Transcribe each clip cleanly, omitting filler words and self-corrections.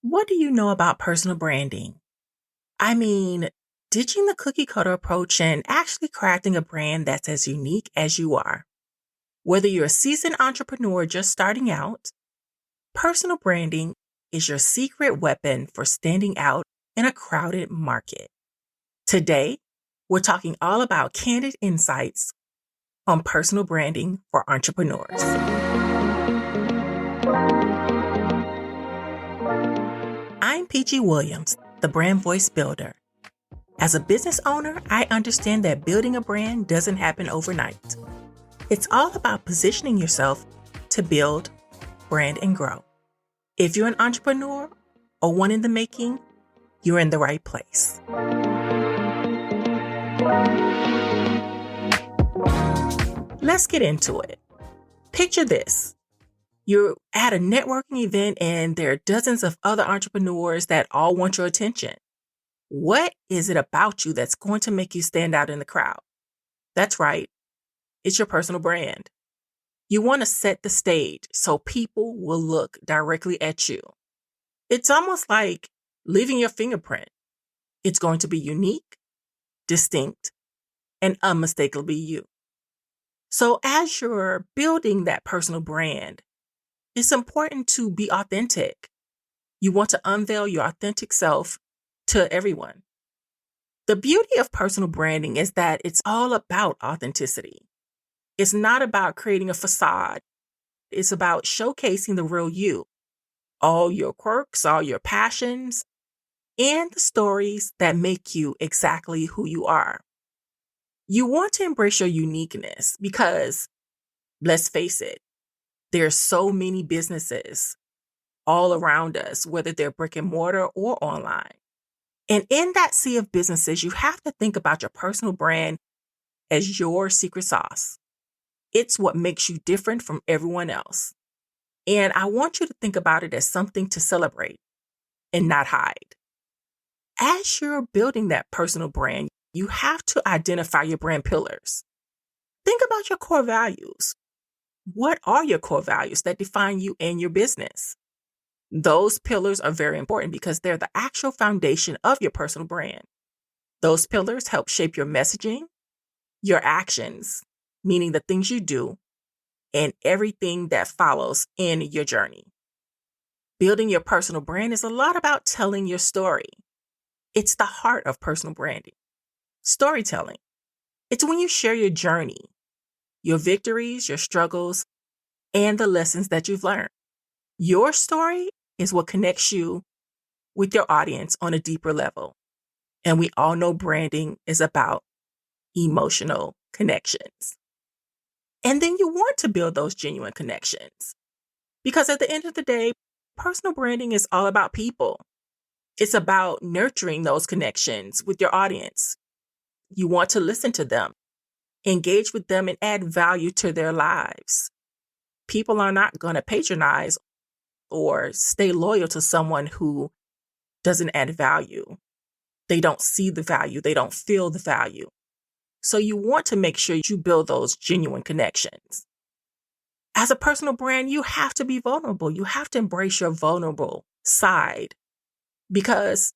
What do you know about personal branding? I mean, ditching the cookie cutter approach and actually crafting a brand that's as unique as you are. Whether you're a seasoned entrepreneur just starting out, personal branding is your secret weapon for standing out in a crowded market. Today, we're talking all about candid insights on personal branding for entrepreneurs. I'm PG Williams, the brand voice builder. As a business owner, I understand that building a brand doesn't happen overnight. It's all about positioning yourself to build, brand, and grow. If you're an entrepreneur or one in the making, you're in the right place. Let's get into it. Picture this. You're at a networking event and there are dozens of other entrepreneurs that all want your attention. What is it about you that's going to make you stand out in the crowd? That's right. It's your personal brand. You want to set the stage so people will look directly at you. It's almost like leaving your fingerprint. It's going to be unique, distinct, and unmistakably you. So as you're building that personal brand, it's important to be authentic. You want to unveil your authentic self to everyone. The beauty of personal branding is that it's all about authenticity. It's not about creating a facade. It's about showcasing the real you, all your quirks, all your passions, and the stories that make you exactly who you are. You want to embrace your uniqueness because, let's face it, there's so many businesses all around us, whether they're brick and mortar or online. And in that sea of businesses, you have to think about your personal brand as your secret sauce. It's what makes you different from everyone else. And I want you to think about it as something to celebrate and not hide. As you're building that personal brand, you have to identify your brand pillars. Think about your core values. What are your core values that define you and your business? Those pillars are very important because they're the actual foundation of your personal brand. Those pillars help shape your messaging, your actions, meaning the things you do, and everything that follows in your journey. Building your personal brand is a lot about telling your story. It's the heart of personal branding. Storytelling. It's when you share your journey, your victories, your struggles, and the lessons that you've learned. Your story is what connects you with your audience on a deeper level. And we all know branding is about emotional connections. And then you want to build those genuine connections. Because at the end of the day, personal branding is all about people. It's about nurturing those connections with your audience. You want to listen to them, engage with them, and add value to their lives. People are not going to patronize or stay loyal to someone who doesn't add value. They don't see the value. They don't feel the value. So you want to make sure you build those genuine connections. As a personal brand, you have to be vulnerable. You have to embrace your vulnerable side because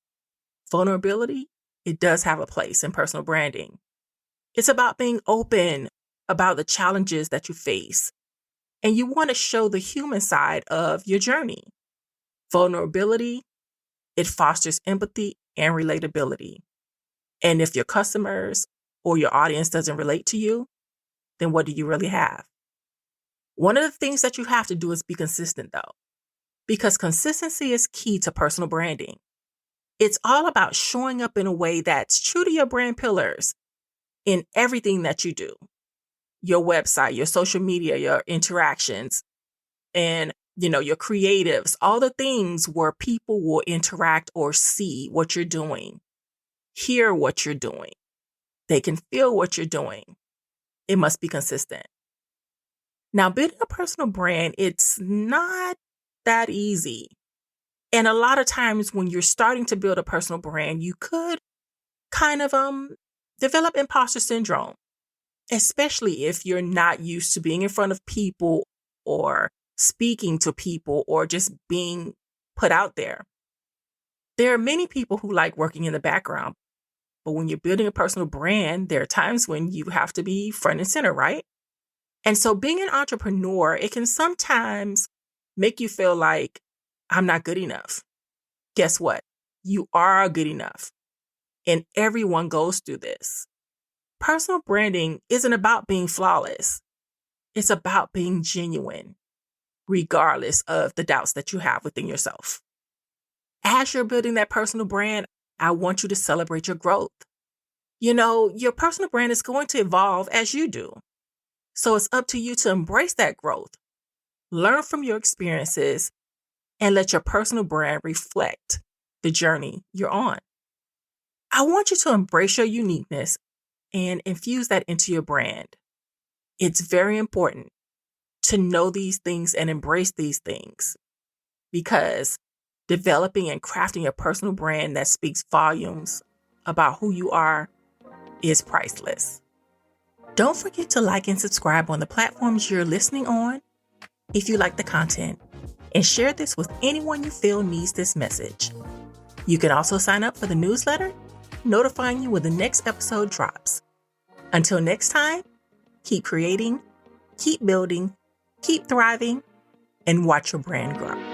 vulnerability, it does have a place in personal branding. It's about being open about the challenges that you face. And you want to show the human side of your journey. Vulnerability, it fosters empathy and relatability. And if your customers or your audience doesn't relate to you, then what do you really have? One of the things that you have to do is be consistent, though, because consistency is key to personal branding. It's all about showing up in a way that's true to your brand pillars in everything that you do. Your website, your social media, your interactions, and, your creatives, all the things where people will interact or see what you're doing, hear what you're doing. They can feel what you're doing. It must be consistent. Now, building a personal brand, it's not that easy. And a lot of times when you're starting to build a personal brand, you could kind of develop imposter syndrome, especially if you're not used to being in front of people or speaking to people or just being put out there. There are many people who like working in the background, but when you're building a personal brand, there are times when you have to be front and center, right? And so being an entrepreneur, it can sometimes make you feel like I'm not good enough. Guess what? You are good enough. And everyone goes through this. Personal branding isn't about being flawless. It's about being genuine, regardless of the doubts that you have within yourself. As you're building that personal brand, I want you to celebrate your growth. Your personal brand is going to evolve as you do. So it's up to you to embrace that growth, learn from your experiences, and let your personal brand reflect the journey you're on. I want you to embrace your uniqueness and infuse that into your brand. It's very important to know these things and embrace these things, because developing and crafting a personal brand that speaks volumes about who you are is priceless. Don't forget to like and subscribe on the platforms you're listening on if you like the content, and share this with anyone you feel needs this message. You can also sign up for the newsletter, notifying you when the next episode drops. Until next time, keep creating, keep building, keep thriving, and watch your brand grow.